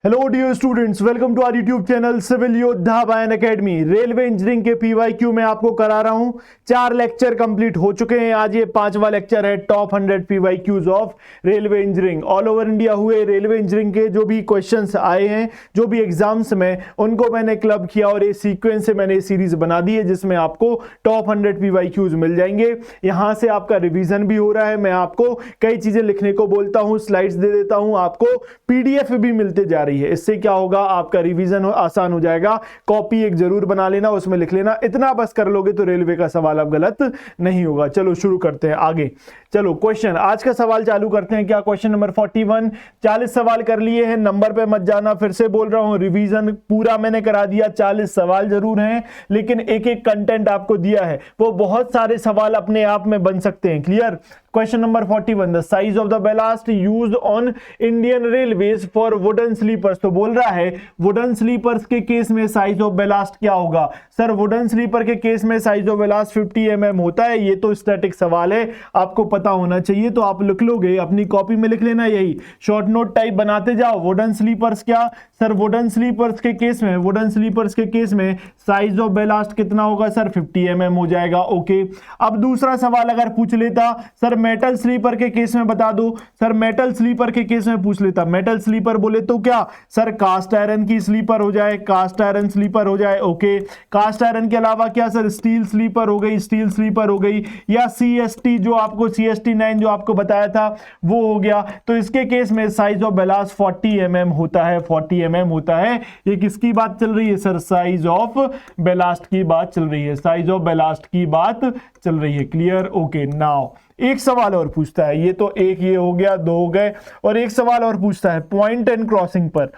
Hello dear students, welcome to our YouTube channel civil Yoddha by academy. Railway engineering के PYQ में आपको करा रहा हूं। 4 लेक्चर कंप्लीट हो चुके हैं। आज ये 5वां लेक्चर है, top 100 PYQs of railway engineering. All over India हुए रेलवे इंजीनियरिंग के जो भी क्वेश्चंस आए हैं, जो भी एग्जाम्स में, उनको मैंने क्लब किया और ये सीक्वेंस से मैंने सीरीज बना दी है जिसमें आपको टॉप 100 पीवाईक्यूज मिल जाएंगे। यहां से आपका रिवीजन भी हो रहा है। मैं आपको कई चीजें लिखने को बोलता हूं, स्लाइड्स दे देता हूं, आपको पीडीएफ भी मिलते जा रही है। इससे क्या होगा, आपका रिवीजन आसान हो जाएगा। कॉपी एक जरूर बना लेना, उसमें लिख लेना। इतना बस कर लोगे तो रेलवे का सवाल अब गलत नहीं होगा। चलो शुरू करते हैं आगे। चलो क्वेश्चन, आज का सवाल चालू करते हैं। क्या क्वेश्चन नंबर 41। 40 सवाल कर लिए हैं, नंबर पे मत जाना, फिर से बोल रहा हूं, रिवीजन पूरा मैंने करा दिया। 40 सवाल जरूर हैं, लेकिन एक एक कंटेंट आपको दिया है, वो बहुत सारे सवाल अपने आप में बन सकते हैं। Clear. Question number 41, the size of the ballast used on Indian railways for wooden sleepers. तो बोल रहा है वुडन स्लीपर्स के केस में साइज ऑफ बैलास्ट क्या होगा। सर वुडन स्लीपर के केस में साइज ऑफ बैलास्ट 50 mm होता है। ये तो स्टैटिक सवाल है, आपको पता होना चाहिए, तो आप लिख लोगे, अपनी कॉपी में लिख लेना, यही शॉर्ट नोट टाइप बनाते जाओ। वुडन स्लीपर्स क्या सर, वुडन स्लीपर्स के केस में, वुडन स्लीपर्स के केस में साइज ऑफ बैलास्ट कितना होगा सर, 50 mm हो जाएगा। ओके, अब दूसरा सवाल अगर पूछ लेता, सर मेटल स्लीपर के केस में बता दो। सर मेटल स्लीपर के केस में पूछ लेता, मेटल स्लीपर बोले तो क्या सर, कास्ट आयरन की स्लीपर हो जाए, कास्ट आयरन स्लीपर हो जाए। ओके, कास्ट आयरन के अलावा क्या सर, स्टील स्लीपर हो गई, स्टील स्लीपर हो गई, या सीएसटी जो आपको सीएसटी 9 जो आपको बताया था वो हो गया। तो इसके केस में साइज ऑफ बैलास्ट 40 mm होता है, 40 mm होता है। ये किसकी बात चल रही है सर, साइज ऑफ बैलास्ट की बात चल रही है, साइज ऑफ बैलास्ट की बात चल रही है। क्लियर। ओके, नाउ एक सवाल और पूछता है, ये तो एक ये हो गया, 2 हो गए, और एक सवाल और पूछता है पॉइंट एंड क्रॉसिंग पर।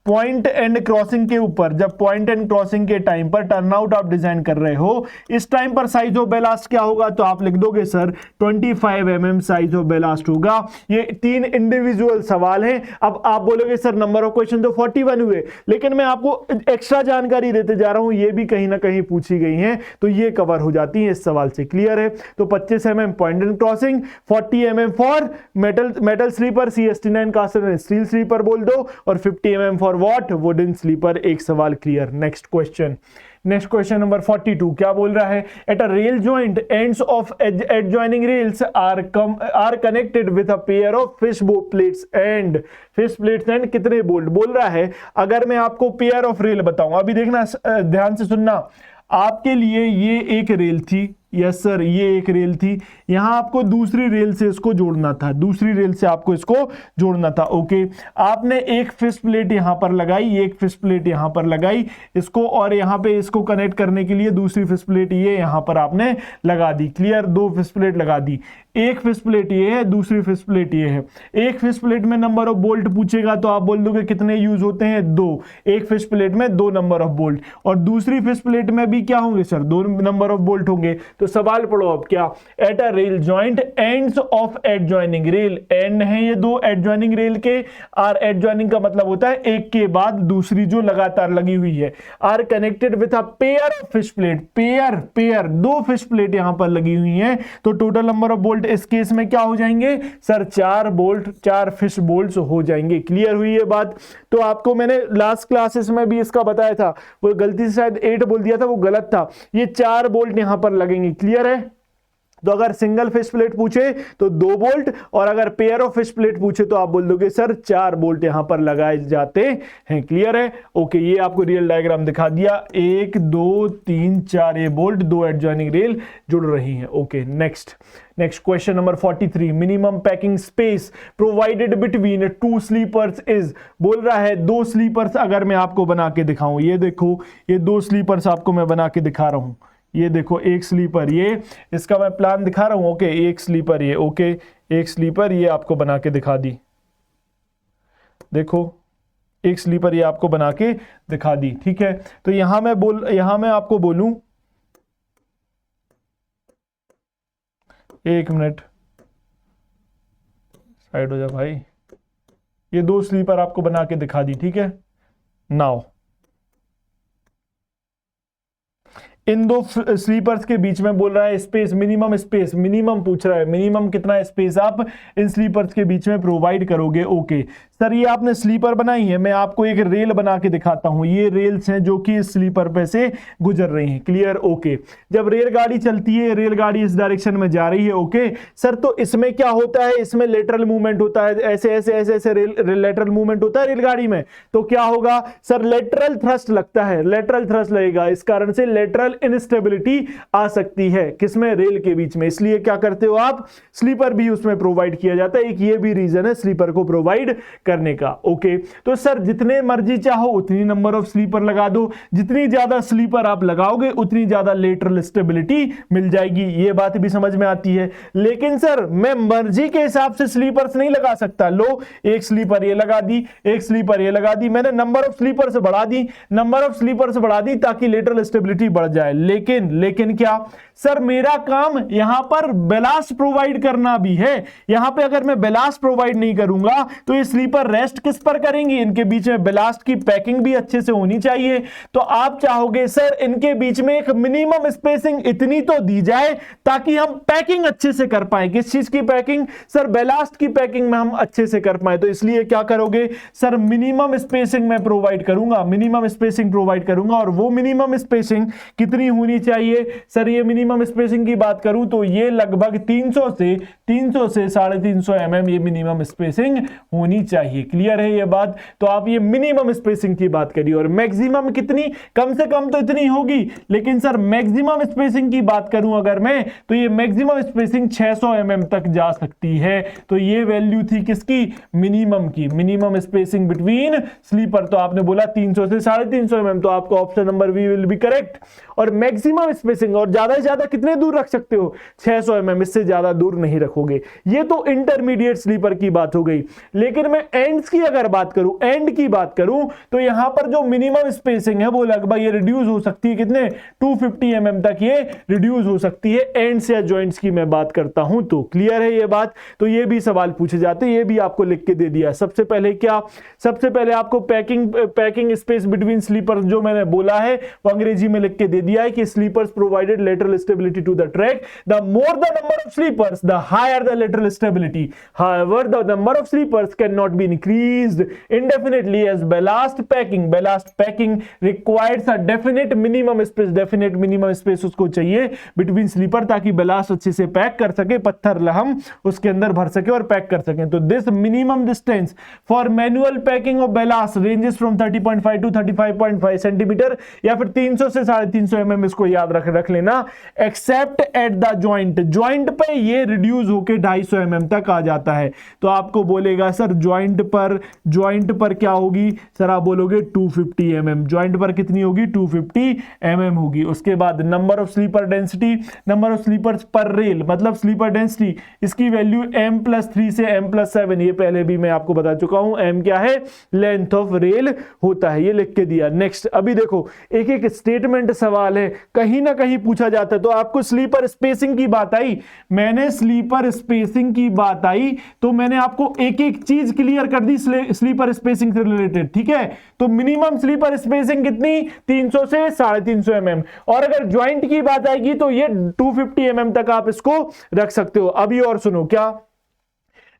पॉइंट एंड क्रॉसिंग के ऊपर, जब पॉइंट एंड क्रॉसिंग के टाइम पर टर्नआउट आप डिजाइन कर रहे हो, इस टाइम पर साइज ऑफ बैलास्ट क्या होगा, तो आप लिख दोगे sir 25 mm size of ballast होगा। ये 3 इंडिविजुअल सवाल हैं। अब आप बोलोगे सर नंबर ऑफ क्वेश्चन तो 41 हुए, लेकिन मैं आपको एक्स्ट्रा जानकारी देते जा रहा हूं, ये भी कहीं ना कहीं पूछी गई है, तो ये कवर हो जाती है इस सवाल से। क्लियर है। तो 25 mm point and crossing, 40 mm for metal sleeper, CST9 cast iron steel sleeper बोल दो, और 50 mm for what, wooden sleeper. एक सवाल clear. Next question, next question number 42 क्या बोल रहा है, at a rail joint ends of adjoining rails are connected with a pair of fish plates and कितने बोल्ट। बोल रहा है अगर मैं आपको पेयर ऑफ रेल बताऊं, अभी देखना ध्यान से सुनना, आपके लिए ये एक रेल थी, यस सर, ये एक रेल थी, यहां आपको दूसरी रेल से इसको जोड़ना था, दूसरी रेल से आपको इसको जोड़ना था। ओके, आपने एक फिश प्लेट यहां पर लगाई, एक फिश प्लेट यहां पर लगाई इसको, और यहां पे इसको कनेक्ट करने के लिए दूसरी फिश प्लेट ये यहां पर आपने लगा दी। क्लियर। 2 फिश प्लेट लगा दी, एक फिश प्लेट ये है, दूसरी फिश प्लेट ये है। एक फिश प्लेट में नंबर ऑफ बोल्ट पूछेगा तो आप बोल दोगे कितने यूज होते हैं, 2। एक फिश प्लेट में 2 नंबर ऑफ बोल्ट, और दूसरी फिश प्लेट में भी क्या होंगे सर, 2 नंबर ऑफ बोल्ट होंगे। तो सवाल पढ़ो अब क्या, eight a rail joint ends of adjoining rail, and है ये 2 एडजॉइनिंग रेल के, आर एडजॉइनिंग का मतलब होता है एक के बाद दूसरी जो लगातार लगी हुई है, are connected with a pair of fish plate, pair 2 fish plate यहां पर लगी हुई हैं, तो टोटल नंबर ऑफ बोल्ट इस केस में क्या हो जाएंगे सर, 4 बोल्ट, 4 फिश बोल्ट हो जाएंगे। क्लियर हुई ये बात। तो आपको मैंने लास्ट क्लासेस में भी इसका बताया था, वो गलती से शायद 8 बोल दिया था, वो गलत था, ये 4 बोल्ट यहां पर लगेंगे। क्लियर है। तो अगर सिंगल फिश प्लेट पूछे तो 2 बोल्ट, और अगर पेयर ऑफ फिश प्लेट पूछे तो आप बोल दोगे सर 4 बोल्ट यहां पर लगाए जाते हैं। क्लियर है। ओके, ये आपको रियल डायग्राम दिखा दिया, 1 2 3 4 ये बोल्ट, 2 एडजॉइनिंग रेल जुड़ रही हैं। Okay, next question number 43, minimum packing space provided between 2 sleepers is. बोल रहा है 2 स्लीपर्स अगर मैं आपको बना के दिखाऊं, ये देखो, ये 2 स्लीपर्स आपको मैं बना के दिखा रहा हूं, ये देखो एक स्लीपर, ये इसका मैं प्लान दिखा रहा हूं। ओके, एक स्लीपर ये, ओके एक स्लीपर ये आपको बना के दिखा दी, देखो एक स्लीपर ये आपको बना के दिखा दी। ठीक है, तो यहां मैं आपको बोलूं, एक मिनट साइड हो जा भाई, ये 2 स्लीपर आपको बना के दिखा दी। ठीक है, नाउ इन दो स्लीपर्स के बीच में बोल रहा है स्पेस, मिनिमम पूछ रहा है, मिनिमम कितना स्पेस आप इन स्लीपर्स के बीच में प्रोवाइड करोगे। ओके सर, ये आपने स्लीपर बनाई है, मैं आपको एक रेल बना के दिखाता हूं। ये रेल्स हैं जो कि इस स्लीपर पे से गुजर रही हैं। क्लियर? ओके, जब रेलगाड़ी चलती है, रेलगाड़ी इस डायरेक्शन में जा रही है। ओके सर, तो इसमें क्या होता है, इसमें लेटरल मूवमेंट होता है, ऐसे ऐसे ऐसे ऐसे लेटरल मूवमेंट होता है रेलगाड़ी में। तो क्या होगा सर, लेटरल थ्रस्ट लगता है, लेटरल थ्रस्ट लगेगा, इस कारण से लेटरल इनस्टेबिलिटी आ सकती है किसमें, रेल के बीच में। इसलिए क्या करते हो आप, स्लीपर भी उसमें प्रोवाइड किया जाता है। एक ये भी रीजन है स्लीपर को प्रोवाइड करने का। ओके, तो सर जितने मर्जी चाहो उतनी नंबर ऑफ स्लीपर लगा दो, जितनी ज्यादा स्लीपर आप लगाओगे उतनी ज्यादा लेटरल स्टेबिलिटी मिल जाएगी। ये बात भी समझ में आती है। लेकिन सर मैं मर्जी के हिसाब से स्लीपर्स नहीं लगा सकता। लो, एक स्लीपर ये लगा दी, एक स्लीपर ये लगा दी, मैंने नंबर ऑफ स्लीपर्स बढ़ा दी, नंबर ऑफ स्लीपर्स बढ़ा दी ताकि लेटरल स्टेबिलिटी बढ़ जाए। लेकिन क्या सर, मेरा काम यहां पर बैलास्ट प्रोवाइड करना भी है। यहां पे अगर मैं बैलास्ट प्रोवाइड नहीं करूंगा तो ये स्लीपर रेस्ट किस पर करेंगी, इनके बीच में बैलास्ट की पैकिंग भी अच्छे से होनी चाहिए। तो आप चाहोगे सर इनके बीच में एक मिनिमम स्पेसिंग इतनी तो दी जाए ताकि हम पैकिंग अच्छे से कर पाए। किस चीज की पैकिंग सर, बैलास्ट की पैकिंग में हम अच्छे से कर पाए। तो इसलिए क्या करोगे सर, मिनिमम स्पेसिंग में प्रोवाइड करूंगा, मिनिमम स्पेसिंग प्रोवाइड करूंगा। और वो मिनिमम स्पेसिंग कितनी होनी चाहिए सर, ये मिनिमम स्पेसिंग की बात करूं तो ये लगभग 300 से 350 mm ये मिनिमम स्पेसिंग होनी चाहिए। क्लियर है ये बात? तो आप ये मिनिमम स्पेसिंग की बात करिए। और मैक्सिमम कितनी, कम से कम तो इतनी होगी, लेकिन सर मैक्सिमम स्पेसिंग की बात करूं अगर मैं, तो ये मैक्सिमम स्पेसिंग 600 mm तक जा सकती है। तो ये वैल्यू थी किसकी, मिनिमम की, मिनिमम स्पेसिंग बिटवीन स्लीपर। तो आपने बोला 300 से 350 mm, तो आपका option number B will be correct. और मैक्सिमम स्पेसिंग, और ज्यादा से ज्यादा कितने दूर रख सकते हो, 600 mm, इससे ज्यादा दूर नहीं रखोगे। ये तो इंटरमीडिएट स्लीपर की बात हो गई। लेकिन मैं एंड्स की अगर बात करूं, एंड की बात करूं, तो यहां पर जो मिनिमम स्पेसिंग है वो लगभग ये रिड्यूस हो सकती है कितने, 250 mm तक ये रिड्यूस हो सकती है एंड्स या जॉइंट्स की मैं बात करता हूं। तो क्लियर है ये बात? तो ये भी सवाल पूछे जाते हैं, ये भी आपको लिख के दे दिया। सबसे पहले क्या, सबसे पहले आपको पैकिंग स्पेस बिटवीन स्लीपर्स जो मैंने बोला है वो अंग्रेजी में लिख के दे दिया है कि sleepers provided lateral stability to the track, the more the number of sleepers the higher the lateral stability. However, the number of sleepers cannot be increased indefinitely as ballast packing requires a definite minimum space उसको चाहिए between sleeper ताकि ballast अच्छे से pack कर सके, पत्थर लहम उसके अंदर भर सके और पैक कर सके। तो this minimum distance for manual packing of ballast ranges from 30.5 to 35.5 centimetre, या फिर 300 से 350 mm, इसको याद रख लेना। एक्सेप्ट एट द ज्वाइंट पे ये रिड्यूस होके 250 mm तक आ जाता है। तो आपको बोलेगा सर ज्वाइंट पर क्या होगी सर, आप बोलोगे 250 mm। ज्वाइंट पर कितनी होगी, 250 mm होगी। उसके बाद number of sleeper density, number of sleepers पर रेल, मतलब स्लीपर डेंसिटी, इसकी वैल्यू m+3 से m+7, ये पहले भी मैं आपको बता चुका हूं। m क्या है, लेंथ ऑफ रेल होता है, ये लिख के दिया। नेक्स्ट, अभी देखो एक एक स्टेटमेंट सवाल है, कहीं ना कहीं पूछा जाता है। तो आपको स्लीपर स्पेसिंग की बात आई, मैंने स्लीपर स्पेसिंग की बात आई तो मैंने आपको एक एक चीज क्लियर कर दी स्लीपर स्पेसिंग से रिलेटेड। ठीक है, तो मिनिमम स्लीपर स्पेसिंग कितनी, 300 से 350 mm। और अगर ज्वाइंट की बात आएगी तो ये 250 mm तक आप इसको रख सकते हो। अभी और सुनो क्या,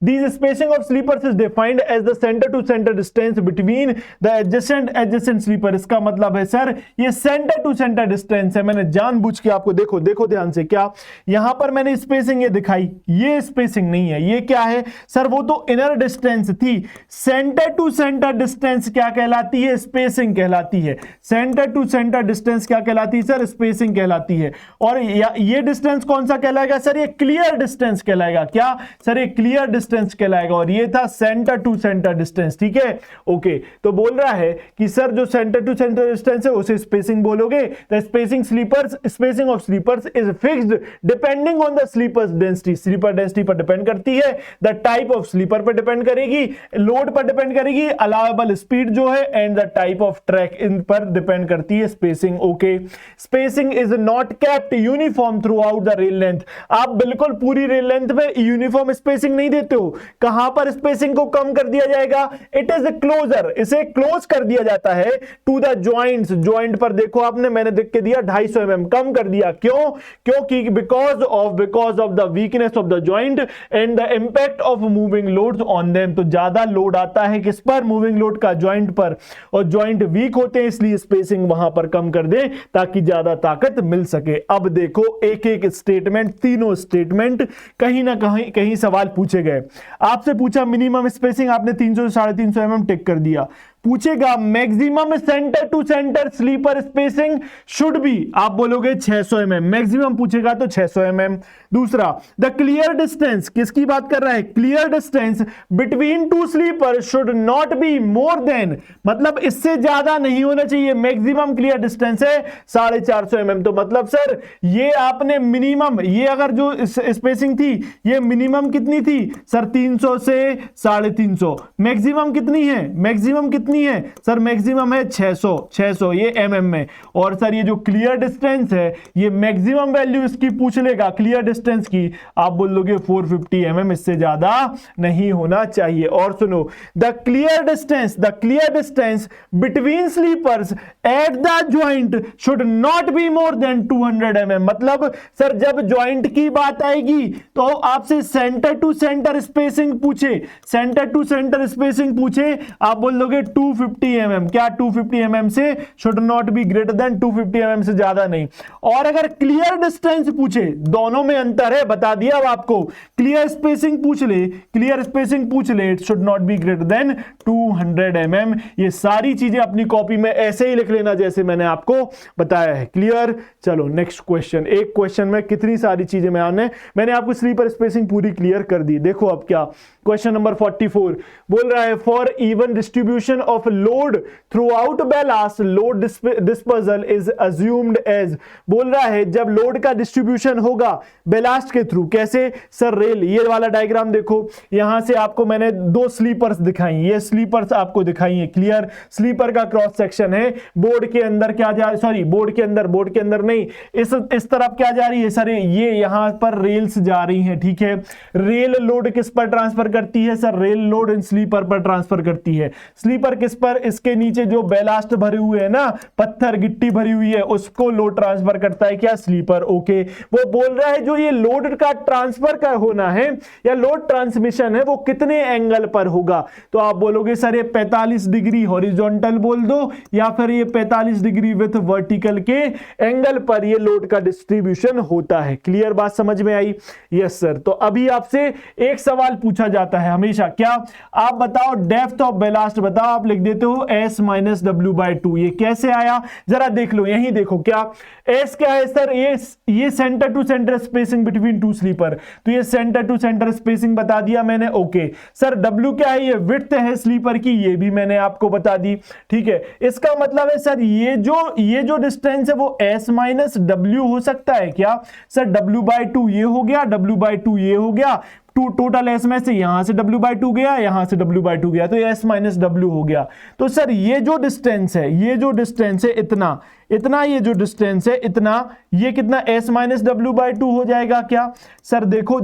These spacing of sleepers is defined as the center to center distance between the adjacent sleeper। इसका मतलब है सर ये center to center distance है। मैंने जानबूझ के आपको देखो ध्यान से, क्या यहां पर मैंने स्पेसिंग ये दिखाई, ये स्पेसिंग नहीं है, ये क्या है सर, वो तो इनर डिस्टेंस थी। सेंटर टू सेंटर डिस्टेंस क्या कहलाती है, स्पेसिंग कहलाती है। सेंटर टू सेंटर डिस्टेंस क्या कहलाती है सर, स्पेसिंग कहलाती है। और ये डिस्टेंस कौन सा कहलाएगा सर, ये क्लियर डिस्टेंस कहलाएगा। क्या सर, ये क्लियर डिस्टेंस कहलाएगा। और ये था सेंटर टू सेंटर डिस्टेंस। ठीक है, ओके। तो बोल रहा है कि सर जो सेंटर टू सेंटर डिस्टेंस है उसे स्पेसिंग बोलोगे। The spacing of sleepers is fixed depending on the sleepers density. Sleeper density पर डिपेंड करती है, द टाइप ऑफ स्लीपर पर डिपेंड करेगी, लोड पर डिपेंड करेगी, अलाउएबल स्पीड जो है, and the type of track, इन पर डिपेंड करती है spacing. Okay, spacing is not kept uniform throughout the rail length. आप बिल्कुल पूरी रेल लेंथ में यूनिफॉर्म स्पेसिंग नहीं देते हो। कहां पर स्पेसिंग को कम कर दिया जाएगा? इट इज क्लोजर, इसे क्लोज कर दिया जाता है टू द जॉइंट्स। जॉइंट पर देखो आपने, मैंने देख के दिया 250 mm कम कर दिया। क्यों? क्योंकि because of the weakness of the joint and the impact of moving loads on them. तो ज्यादा लोड आता है किस पर? मूविंग लोड का जॉइंट पर, और जॉइंट वीक होते हैं इसलिए स्पेसिंग वहां पर कम कर दे ताकि ज्यादा ताकत मिल सके। अब देखो एक एक स्टेटमेंट, तीनों स्टेटमेंट कहीं ना कहीं सवाल पूछे गए। आपसे पूछा मिनिमम स्पेसिंग, आपने 300 से 350 mm टिक कर दिया। पूछेगा maximum centre to centre sleeper spacing should be, आप बोलोगे 600 mm, मैक्सिमम पूछेगा तो 600 mm। दूसरा, द क्लियर डिस्टेंस, किसकी बात कर रहा है? Clear distance between two sleeper should not be more than, मतलब इससे ज्यादा नहीं होना चाहिए। मैक्सिमम क्लियर डिस्टेंस है 450 mm। तो मतलब सर ये आपने मिनिमम, ये अगर जो स्पेसिंग थी ये मिनिमम कितनी थी सर? 300 से 350। मैक्सिमम कितनी है? मैक्सिमम कितनी है सर? मैक्सिमम है 600 ये mm में। और सर ये जो क्लियर डिस्टेंस है ये मैक्सिमम वैल्यू इसकी पूछ लेगा क्लियर डिस्टेंस की, आप बोल लोगे 450 mm, इससे ज्यादा नहीं होना चाहिए। और सुनो, the clear distance between sleepers at the joint should not be more than 200 mm। मतलब सर जब ज्वाइंट की बात आएगी तो आपसे सेंटर टू सेंटर स्पेसिंग पूछे, सेंटर टू सेंटर स्पेसिंग पूछे, आप बोल लोगे 250 mm। क्या 250 mm से should not be greater than 250 mm, से ज्यादा नहीं। और अगर क्लियर डिस्टेंस पूछे, दोनों में अंतर है, बता दिया अब आपको। क्लियर स्पेसिंग पूछ ले, it should not be greater than 200 mm। ये सारी चीजें अपनी कॉपी में ऐसे ही लिख लेना जैसे मैंने आपको बताया है। क्लियर? चलो नेक्स्ट क्वेश्चन। एक क्वेश्चन में कितनी सारी चीजें मैंने आपको स्लीपर स्पेसिंग पूरी क्लियर कर दी। देखो अब क्या, क्वेश्चन नंबर 44 बोल रहा है for even distribution of load throughout ballast load dispersal is assumed as. बोल रहा है जब लोड का डिस्ट्रीब्यूशन होगा बैलास्ट के थ्रू, कैसे सर? रेल, ये वाला डायग्राम देखो, यहां से आपको मैंने 2 स्लीपर्स दिखाई, ये स्लीपर्स आपको दिखाई है। क्लियर? स्लीपर का क्रॉस सेक्शन है, बोर्ड के अंदर क्या जा, सॉरी बोर्ड के अंदर नहीं, इस तरफ क्या जा रही है सर? ये यहां पर रेल्स जा रही हैं, ठीक है। रेल लोड किस पर ट्रांसफर करती है सर? रेल लोड इन स्लीपर पर ट्रांसफर करती है। स्लीपर किस पर? इसके नीचे जो बैलास्ट भरे हुए है ना, पत्थर गिट्टी भरी हुई है, उसको लोड ट्रांसफर करता है क्या? स्लीपर। ओके, वो बोल रहा है जो ये लोड का ट्रांसफर का होना है या लोड ट्रांसमिशन है वो कितने एंगल पर होगा? तो आप बोलोगे सर ये 45 डिग्री हॉरिजॉन्टल बोल दो या फिर ये 45 डिग्री विथ वर्टिकल के एंगल पर ये लोड का डिस्ट्रीब्यूशन होता है। क्लियर बात समझ में आई? Yes sir. तो अभी आपसे एक सवाल पूछा जाता है हमेशा, क्या? आप बताओ डेप्थ ऑफ बैलास्ट बताओ, आप लिख देते हो S - W/2। ये कैसे आया जरा देख लो, यही देखो, क्या S क्या है सर? ये centre to centre spacing between two sleeper, तो ये सेंटर टू सेंटर स्पेसिंग बता दिया मैंने। ओके सर, W क्या है? ये विड्थ है स्लीपर की, ये भी मैंने आपको बता दी, ठीक है। इसका मतलब है सर ये जो डिस्टेंस है वो S - W हो सकता है क्या सर? W/2 ये हो गया, W/2 ये हो गया, टोटल S में से यहां से W/2 गया, यहां से W/2 गया, तो ये S - W हो गया। तो सर ये जो डिस्टेंस है इतना ये जो डिस्टेंस है इतना, ये कितना S - W/2 हो जाएगा क्या सर? देखो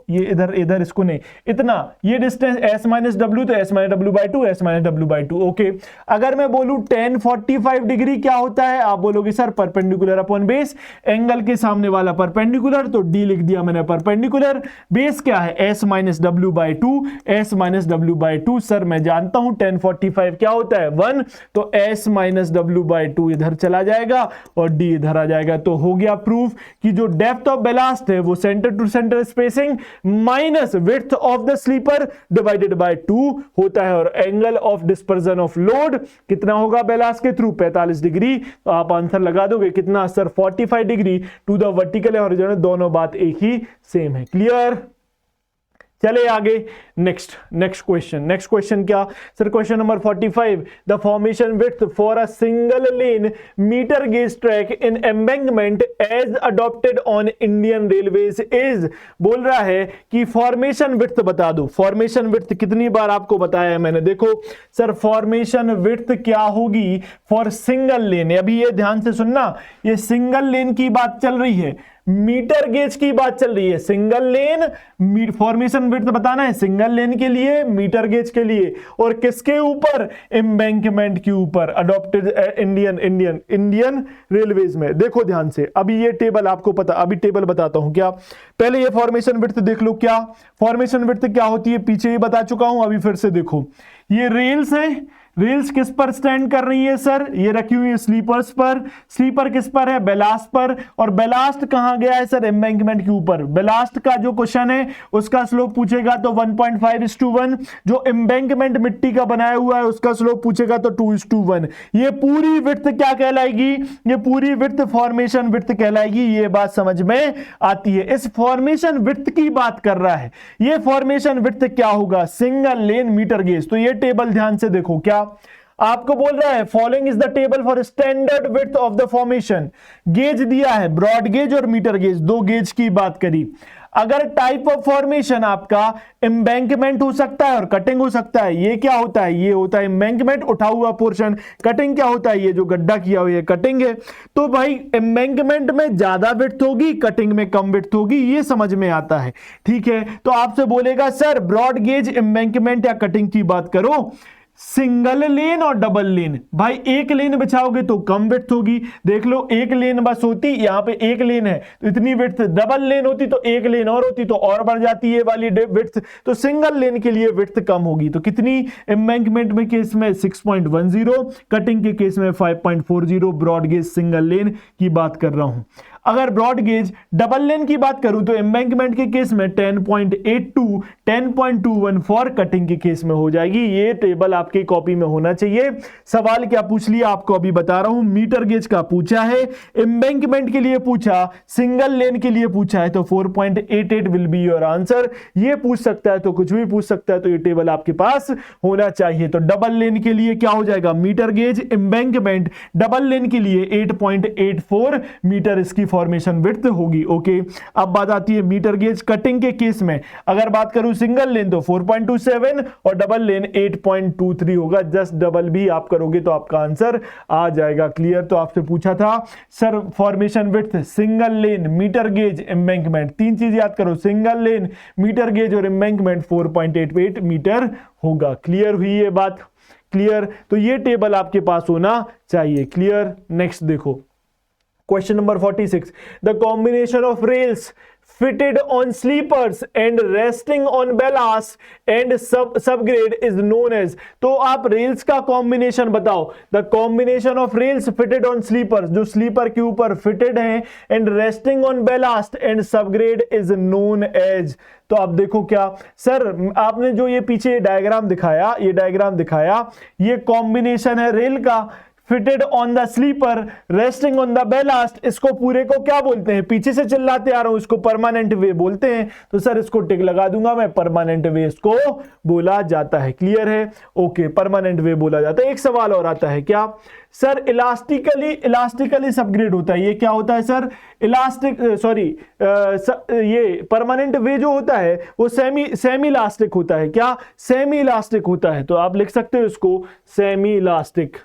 ये इधर इसको नहीं, इतना ये डिस्टेंस S - W, तो S - W/2, S - W/2। Okay, अगर मैं बोलूं tan 45 डिग्री क्या होता है? आप बोलोगे sir perpendicular upon base, angle के सामने वाला परपेंडिकुलर, तो D लिख दिया मैंने परपेंडिकुलर। बेस क्या है? S - W/2, S - W/2। Sir मैं जानता हूं tan 45 क्या होता है? 1, तो S - W/2 इधर चला जाएगा और D इधर आ जाएगा। तो हो गया प्रूफ कि जो डेप्थ ऑफ बैलास्ट है वो centre to centre spacing minus width of the sleeper divided by 2 होता है, और angle of dispersion of load कितना होगा बैलास्ट के थ्रू? 45 डिग्री। तो आप आंसर लगा दोगे कितना sir? 45 degree to the vertical और हॉरिजॉन्टल, दोनों बात एक ही सेम है। क्लियर? चले आगे, नेक्स्ट क्वेश्चन क्या sir? Question number 45, the formation width for a single lane metre gauge track in embankment as adopted on Indian railways is. बोल रहा है कि फॉर्मेशन विड्थ बता दो। फॉर्मेशन विड्थ कितनी बार आपको बताया है मैंने? देखो सर, फॉर्मेशन विड्थ क्या होगी फॉर सिंगल लेन? अभी ये ध्यान से सुनना, ये सिंगल लेन की बात चल रही है। मीटर गेज की बात चल रही है। सिंगल लेन फॉर्मेशन विड्थ बताना है सिंगल लेन के लिए, मीटर गेज के लिए, और किसके ऊपर? एम्बैंकमेंट के ऊपर, अडॉप्टेड इंडियन रेलवेज में। देखो ध्यान से, अभी ये टेबल आपको पता, अभी टेबल बताता हूं क्या, पहले ये फॉर्मेशन विड्थ देख लो। क्या फॉर्मेशन विड्थ क्या होती है, पीछे ही बता चुका हूं, अभी फिर से देखो। ये रेल्स है, रेल्स किस पर स्टैंड कर रही है सर? ये रखी हुई है स्लीपर्स पर। स्लीपर किस पर है? बेलास्ट पर। और बेलास्ट कहां गया है सर? एम्बैंकमेंट के ऊपर। बेलास्ट का जो क्वेश्चन है उसका स्लोप पूछेगा तो 1.5:1, जो एम्बैंकमेंट मिट्टी का बनाया हुआ है उसका स्लोप पूछेगा तो 2:1। ये पूरी विड्थ क्या कहलाएगी? ये पूरी विड्थ फॉर्मेशन विड्थ कहलाएगी। ये बात समझ में आती है? इस फॉर्मेशन विड्थ की बात कर रहा है। ये फॉर्मेशन विड्थ क्या होगा? Single lane metre gauge. तो ये टेबल ध्यान से देखो, क्या आपको बोल रहा है? Following is the table for standard width of the formation. Gauge दिया है, ब्रॉड गेज और मीटर गेज, दो गेज की बात करी। अगर टाइप ऑफ फॉर्मेशन आपका एम्बैंकमेंट हो सकता है और कटिंग हो सकता है। ये क्या होता है? ये होता है एम्बैंकमेंट, उठा हुआ पोर्शन। कटिंग क्या होता है? ये जो गड्ढा किया हुआ है कटिंग है। तो भाई एम्बैंकमेंट में ज्यादा विड्थ होगी, कटिंग में कम विड्थ होगी, ये समझ में आता है। ठीक है, तो आपसे बोलेगा सर ब्रॉड गेज, एम्बैंकमेंट या कटिंग की बात करो, सिंगल लेन और डबल लेन। भाई एक लेन बिछाओगे तो कम विड्थ होगी। देख लो, एक लेन बस होती, यहां पे एक लेन है तो इतनी विड्थ, डबल लेन होती तो एक लेन और होती तो और बढ़ जाती है वाली विड्थ। तो सिंगल लेन के लिए विड्थ कम होगी। तो कितनी? एम्बैंकमेंट में केस में 6.10, कटिंग के केस में 5.40। ब्रॉड गेज सिंगल लेन की बात कर रहा हूं। अगर ब्रॉड गेज डबल लेन की बात करूं तो एम्बैंकमेंट के केस में 10.82, 10.21 फॉर कटिंग के केस में हो जाएगी। ये टेबल आपकी कॉपी में होना चाहिए। सवाल क्या पूछ लिया आपको अभी बता रहा हूं। मीटर गेज का पूछा है, एम्बैंकमेंट के लिए पूछा, सिंगल लेन के लिए पूछा है, तो 4.88 विल बी योर आंसर। ये पूछ सकता है तो कुछ भी पूछ सकता है, तो ये टेबल आपके पास होना चाहिए। तो डबल लेन के लिए क्या हो जाएगा? Metre gauge, embankment, double lane के लिए 8.84 मीटर इसकी फॉर्मेशन विड्थ होगी। ओके, अब बात आती है मीटर गेज कटिंग के केस में। अगर बात करूं सिंगल लेन तो 4.27 और डबल लेन 8.23 होगा। जस्ट डबल भी आप करोगे तो आपका आंसर आ जाएगा। क्लियर? तो आपसे पूछा था sir formation width single lane, metre gauge, embankment, तीन चीज याद करो, सिंगल लेन, मीटर गेज और एम्बैंकमेंट 4.88 मीटर होगा। क्लियर हुई ये बात? क्लियर? तो ये टेबल आपके पास होना चाहिए। क्लियर? नेक्स्ट देखो, question number 46. The combination of rails fitted on sleepers and resting on ballast and subgrade is known as। तो आप रेल्स का कॉम्बिनेशन बताओ। The combination of rails fitted on sleepers, जो स्लीपर के ऊपर फिटेड हैं, and resting on ballast and subgrade is known as। तो आप देखो क्या सर, आपने जो ये पीछे डायग्राम दिखाया, ये डायग्राम दिखाया, ये कॉम्बिनेशन है रेल का, fitted on the sleeper, resting on the ballast. इसको पूरे को क्या बोलते हैं? पीछे से चिल्लाते आ रहा हूं, इसको परमानेंट वे बोलते हैं। तो सर इसको टिक लगा दूंगा मैं, परमानेंट वे इसको बोला जाता है। क्लियर है? ओके, परमानेंट वे बोला जाता है। एक सवाल और आता है, क्या सर इलास्टिकली सबग्रेड होता है। ये क्या होता है सर? ये परमानेंट वे जो होता है वो सेमी इलास्टिक होता है। क्या? सेमी इलास्टिक होता है। तो आप लिख सकते हो इसको सेमी इलास्टिक।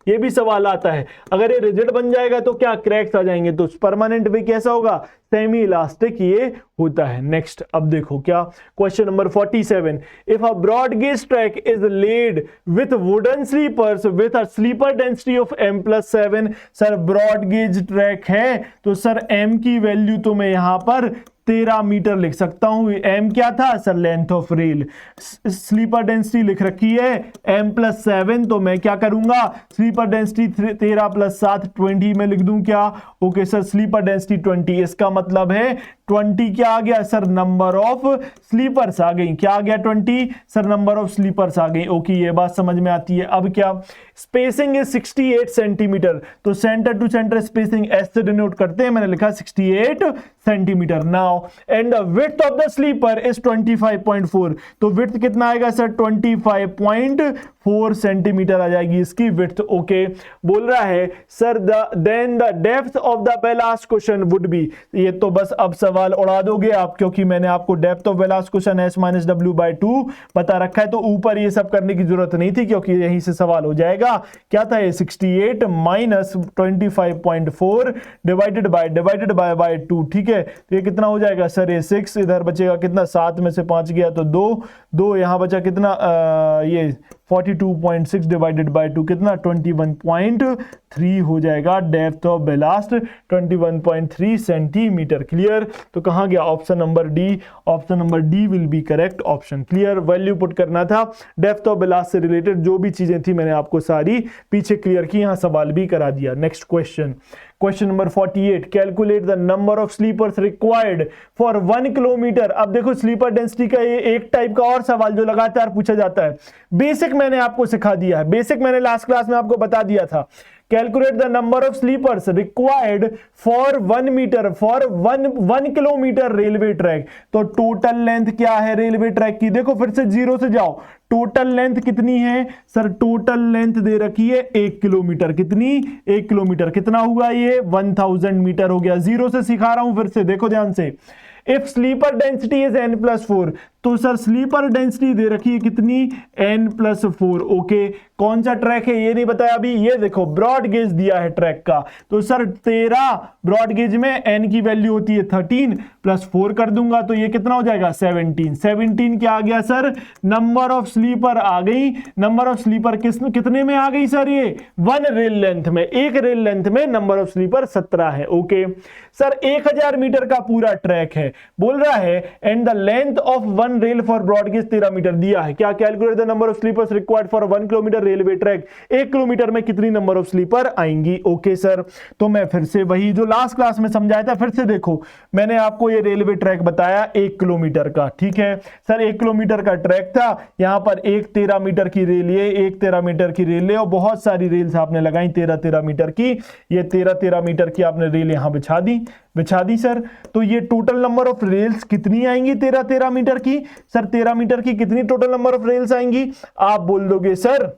ये भी सवाल आता है, अगर ये रिजिड बन जाएगा तो क्या क्रैक्स आ जाएंगे? तो परमानेंट वे कैसा होगा? सेमी इलास्टिक ये होता है। नेक्स्ट अब देखो क्या, question number 47। If a broad gauge track is laid with wooden sleepers with a sleeper density of m+7। Sir broad gauge track है तो सर m की वैल्यू तो मैं यहां पर 13 मीटर लिख सकता हूं। m क्या था सर? Length of rail. Sleeper density लिख रखी है m+7, तो मैं क्या करूंगा? स्लीपर डेंसिटी 13 + 7 20 में लिख दूं क्या? Okay sir, sleeper density 20। इसका मतलब है 20 क्या आ गया सर? नंबर ऑफ स्लीपर्स आ गई। क्या आ गया? 20 सर, नंबर ऑफ स्लीपर्स आ गई। ओके, ये बात समझ में आती है। अब क्या? Spacing is 68 centimetre. तो centre to centre spacing S से डिनोट करते हैं, मैंने लिखा 68 centimetre. Now and the width of the sleeper is 25.4। तो विड्थ कितना आएगा सर? 25.4 4 सेंटीमीटर आ जाएगी इसकी विड्थ। ओके, बोल रहा है sir then the depth of the ballast question would be. ये तो बस अब सवाल उड़ा दोगे आप, क्योंकि मैंने आपको depth of ballast question S-W/2 बता रखा है, तो ऊपर ये सब करने की जरूरत नहीं थी, क्योंकि यहीं से सवाल हो जाएगा। क्या था ये 68 माइनस 25.4 डिवाइडेड बाय 2। ठीक है, तो ये कितना हो जाएगा सर, ये 6 इधर बचेगा कितना, 7 में से 5 गया तो 2 यहां बचा कितना, ये 42.6 डिवाइडेड बाय 2 कितना 21.3 हो जाएगा। Depth of ballast 21.3 centimetre. Clear, तो कहां गया option number D, option number D will be correct option. Clear, value put करना था डेप्थ ऑफ बेलास्ट से रिलेटेड जो भी चीजें थी मैंने आपको सारी पीछे क्लियर की, यहां सवाल भी करा दिया। Next question, question number 48, calculate the number of sleepers required for 1 kilometre. अब देखो स्लीपर डेंसिटी का ये एक टाइप का और सवाल जो लगातार पूछा जाता है। बेसिक मैंने आपको सिखा दिया है, बेसिक मैंने लास्ट क्लास में आपको बता दिया था। Calculate the number of sleepers required for 1 metre for 1 kilometre railway track. तो टोटल लेंथ क्या है रेलवे ट्रैक की, देखो फिर से जीरो से जाओ, टोटल लेंथ कितनी है सर, टोटल लेंथ दे रखी है 1 किलोमीटर। कितनी, 1 किलोमीटर। कितना हुआ ये 1000 मीटर हो गया। जीरो से सिखा रहा हूं फिर से, देखो ध्यान से। If sleeper density is n+4, तो सर स्लीपर डेंसिटी दे रखी है कितनी, n+4। ओके, कौन सा ट्रैक है ये नहीं बताया अभी, ये देखो ब्रॉड गेज दिया है ट्रैक का, तो सर 13 ब्रॉड गेज में n की वैल्यू होती है 13 प्लस 4 कर दूंगा तो ये कितना हो जाएगा 17 क्या आ गया सर, नंबर ऑफ स्लीपर आ गई। नंबर ऑफ स्लीपर कितने में आ गई सर, ये 1 रेल लेंथ में, एक रेल लेंथ में नंबर ऑफ स्लीपर 17 है। ओके सर 1000 मीटर का पूरा ट्रैक है, बोल रहा है and the length of 1 rail for broad gauge 13 metre दिया है। क्या, calculate the number of sleepers required for 1 kilometre railway track. 1 kilometre में कितनी नंबर ऑफ स्लीपर आएंगी। ओके सर, तो मैं फिर से वही जो लास्ट क्लास में समझाया था फिर से देखो, मैंने आपको ये रेलवे ट्रैक बताया 1 किलोमीटर का। ठीक है सर, 1 किलोमीटर का ट्रैक था, यहां पर एक 13 मीटर की रेल है, एक 13 मीटर की रेल है और बहुत सारी रेल्स आपने लगाई 13 मीटर की। ये 13 मीटर की आपने रेल यहां बिछा दी सर, तो ये टोटल नंबर ऑफ रेल्स कितनी आएंगी 13 मीटर की। सर 13 मीटर की कितनी टोटल नंबर ऑफ रेल्स आएंगी, आप बोल दोगे सर,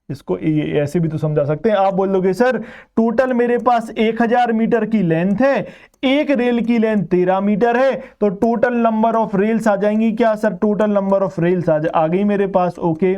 इसको ये ऐसे भी तो समझा सकते हैं, आप बोल दोगे सर टोटल मेरे पास 1000 मीटर की लेंथ है, एक रेल की लेंथ 13 मीटर है, तो टोटल नंबर ऑफ रेल्स आ जाएंगी क्या sir, total number of rails आ गई मेरे पास। ओके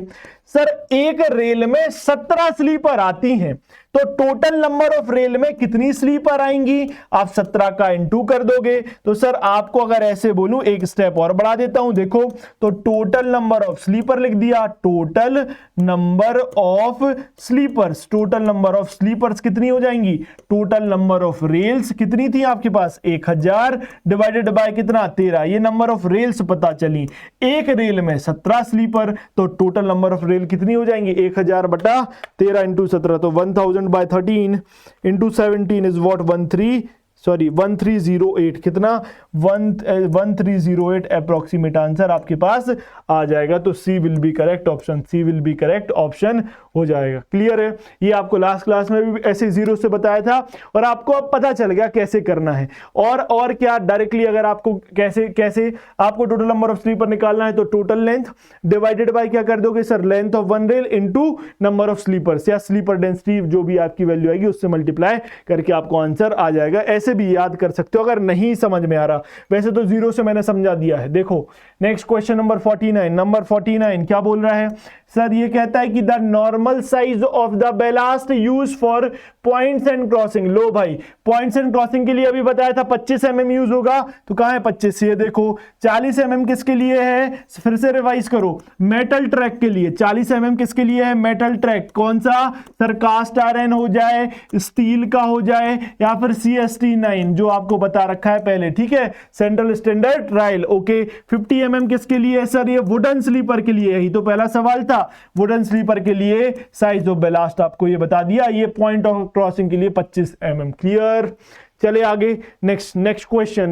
सर, एक रेल में 17 स्लीपर आती हैं, तो टोटल नंबर ऑफ रेल में कितनी स्लीपर आएंगी, आप 17 का इंटू कर दोगे। तो सर आपको अगर ऐसे बोलूं, एक स्टेप और बढ़ा देता हूं, देखो तो टोटल नंबर ऑफ स्लीपर लिख दिया, total number of sleepers, total number of sleepers कितनी हो जाएंगी, टोटल नंबर ऑफ रेल्स कितनी थी आपके पास 1000 डिवाइडेड बाय कितना 13, ये नंबर ऑफ रेल्स पता चली। एक रेल में 17 स्लीपर, तो टोटल नंबर ऑफ रेल कितनी हो जाएंगी 1000 बटा 13 इंटू 17, तो 1000 by 13 into 17 is what 1308, कितना 1308 अप्रोक्सीमेट आंसर आपके पास आ जाएगा। तो C will be correct option, C will be correct option हो जाएगा। क्लियर है, ये आपको लास्ट क्लास में भी ऐसे जीरो से बताया था और आपको अब पता चल गया कैसे करना है। और क्या डायरेक्टली अगर आपको कैसे आपको टोटल नंबर ऑफ स्लीपर निकालना है, तो टोटल लेंथ डिवाइडेड बाय क्या कर दोगे sir, length of 1 rail into number of sleepers या स्लीपर डेंसिटी जो भी आपकी वैल्यू आएगी उससे मल्टीप्लाई करके आपको आंसर आ जाएगा। ऐसे भी याद कर सकते हो अगर नहीं समझ में आ रहा, वैसे तो जीरो से मैंने समझा दिया है। देखो नेक्स्ट क्वेश्चन नंबर 49 क्या बोल रहा है सर, ये कहता है कि the normal size of the ballast use for points and crossing. लो भाई, पॉइंट्स एंड क्रॉसिंग के लिए अभी बताया था 25 mm यूज होगा, तो कहां है 25, ये देखो 40 mm किसके लिए है, फिर से रिवाइज करो, मेटल ट्रैक के लिए 40 mm किसके लिए है, मेटल ट्रैक। कौन सा सर, कास्ट आयरन हो जाए, स्टील का हो जाए या फिर CST9 जो आपको बता रखा है पहले। ठीक है, central standard trial. Okay 50 mm किसके लिए है सर, ये वुडन स्लीपर के लिए, यही तो पहला सवाल था, वुडन स्लीपर के लिए साइज ऑफ बेलास्ट आपको ये बता दिया, ये पॉइंट ऑफ क्रॉसिंग के लिए 25 mm। क्लियर, चले आगे next question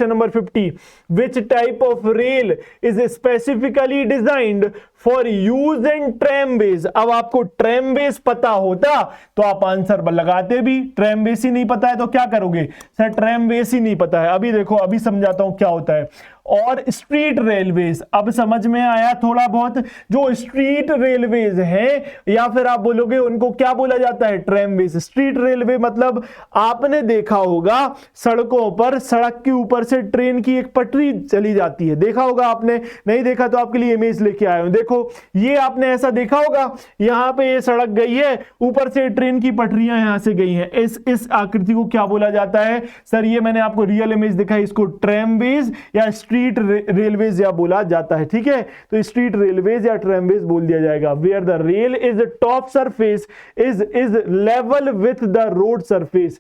number 50, which type of rail is specifically designed for use in tramways. अब आपको ट्रैमवेज पता होता तो आप आंसर लगाते भी, ट्रैमवेज ही नहीं पता है तो क्या करोगे सर, ट्रैमवेज ही नहीं पता है। अभी देखो, अभी समझाता हूं क्या होता है। और स्ट्रीट रेलवेज। अब समझ में आया थोड़ा बहुत? जो स्ट्रीट रेलवेज हैं या फिर आप बोलोगे उनको क्या बोला जाता है? ट्रैमवेज। स्ट्रीट रेलवे मतलब आपने देखा होगा सड़कों पर, सड़क के ऊपर से ट्रेन की एक पटरी चली जाती है, देखा होगा आपने? नहीं देखा तो आपके लिए इमेज लेके आया हूं, देखो ये आपने ऐसा देखा होगा, यहां पे ये सड़क गई है, ऊपर से ट्रेन की पटरियां यहां से गई हैं, इस आकृति को क्या बोला जाता है? सर ये मैंने आपको रियल इमेज दिखाई, इसको ट्रैमवेज या स्ट्रीट रेलवेज या बोला जाता है। ठीक है, तो स्ट्रीट रेलवेज या ट्रैमवेज बोल दिया जाएगा। Where the rail is top surface is level with the road surface.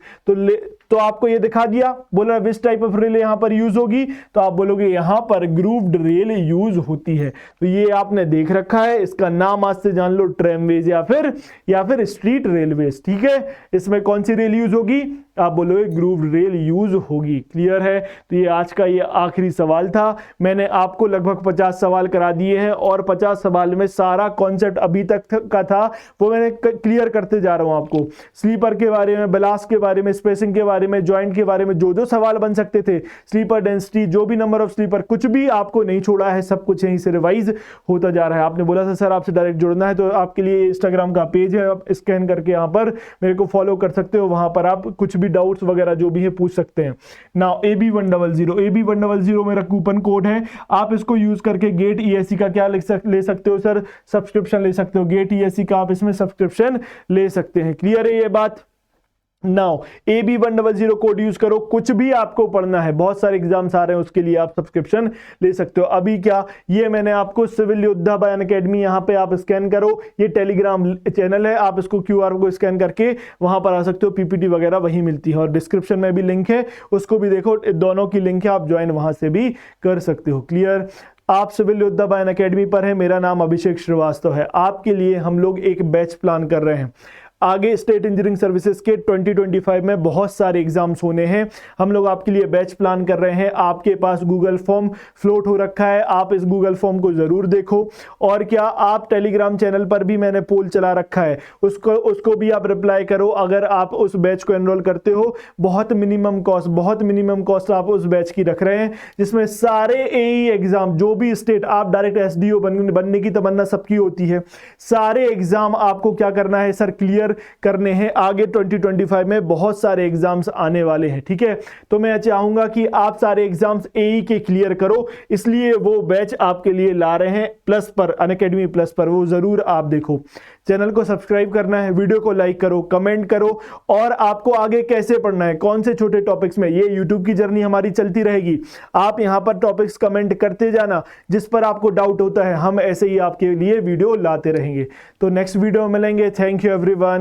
तो आपको ये दिखा दिया, बोला विच टाइप ऑफ रेल यहां पर यूज होगी, तो आप बोलोगे यहां पर ग्रूव्ड रेल यूज होती है। तो ये आपने देख रखा है, इसका नाम आज से जान लो, ट्रैमवेज या फिर स्ट्रीट रेलवेज। ठीक है, इसमें कौन सी रेल यूज होगी? आप बोलोगे ग्रूव्ड रेल यूज होगी। क्लियर है? तो ये आज का ये आखिरी सवाल था। मैंने आपको लगभग 50 सवाल करा दिए हैं और 50 सवाल में सारा कॉन्सेप्ट अभी तक का था वो मैंने क्लियर करते जा रहा हूं आपको। स्लीपर के बारे में, ब्लास्ट के बारे में, स्पेसिंग के बारे में, जॉइंट के बारे में, जो सवाल बन सकते थे, स्लीपर डेंसिटी, जो भी नंबर ऑफ स्लीपर, कुछ भी आपको नहीं छोड़ा है, सब कुछ यहीं से रिवाइज होता जा रहा है। आपने बोला था सर आपसे डायरेक्ट जुड़ना है, तो आपके लिए इंस्टाग्राम का पेज है, आप स्कैन करके यहां पर मेरे को फॉलो कर सकते हो, वहां पर आप कुछ भी डाउट्स वगैरह जो भी है पूछ सकते हैं। नाउ AB100 मेरा कूपन कोड है, आप इसको यूज करके गेट ESC का क्या ले सकते हो सर? सब्सक्रिप्शन ले सकते हो। गेट ESC का आप इसमें सब्सक्रिप्शन ले सकते हैं। क्लियर है ये बात? नाउ AB100 कोड यूज करो, कुछ भी आपको पढ़ना है, बहुत सारे एग्जाम्स आ रहे हैं, उसके लिए आप सब्सक्रिप्शन ले सकते हो। अभी क्या, ये मैंने आपको सिविल योद्धा बाय अनअकैडमी, यहां पे आप स्कैन करो, ये टेलीग्राम चैनल है, आप इसको QR को स्कैन करके वहां पर आ सकते हो, PPT वगैरह वहीं मिलती है, और डिस्क्रिप्शन में भी लिंक है, उसको भी देखो, दोनों की लिंक है, आप ज्वाइन वहां से भी कर सकते हो। क्लियर? आप सिविल योद्धा बाय अनअकैडमी पर है, मेरा नाम अभिषेक श्रीवास्तव है। आपके लिए हम लोग एक बैच प्लान कर रहे हैं। आगे स्टेट इंजीनियरिंग सर्विसेज के 2025 में बहुत सारे एग्जाम्स होने हैं, हम लोग आपके लिए बैच प्लान कर रहे हैं। आपके पास गूगल फॉर्म फ्लोट हो रखा है, आप इस गूगल फॉर्म को जरूर देखो, और क्या आप टेलीग्राम चैनल पर भी मैंने पोल चला रखा है, उसको भी आप रिप्लाई करो अगर आप उस बैच को एनरोल करते हो। बहुत मिनिमम कॉस्ट आप उस बैच की रख रहे हैं, जिसमें सारे AE एग्जाम, जो भी स्टेट, आप डायरेक्ट SDO बनने की तमन्ना सबकी होती है, सारे एग्जाम आपको क्या करना है सर? क्लियर करने हैं। आगे 2025 में बहुत सारे एग्जाम्स आने वाले हैं। ठीक है, तो मैं चाहूंगा कि आप सारे एग्जाम्स AE के क्लियर करो, इसलिए वो बैच आपके लिए ला रहे हैं प्लस पर, अनअकैडमी प्लस पर, वो जरूर आप देखो। चैनल को सब्सक्राइब करना है, वीडियो को लाइक करो, कमेंट करो, और आपको आगे कैसे पढ़ना है, कौन से छोटे टॉपिक्स में, ये यूट्यूब की जर्नी हमारी चलती रहेगी। आप यहां पर टॉपिक्स कमेंट करते जाना, जिस पर आपको डाउट होता है हम ऐसे ही आपके लिए वीडियो लाते रहेंगे। तो नेक्स्ट वीडियो में मिलेंगे। Thank you everyone.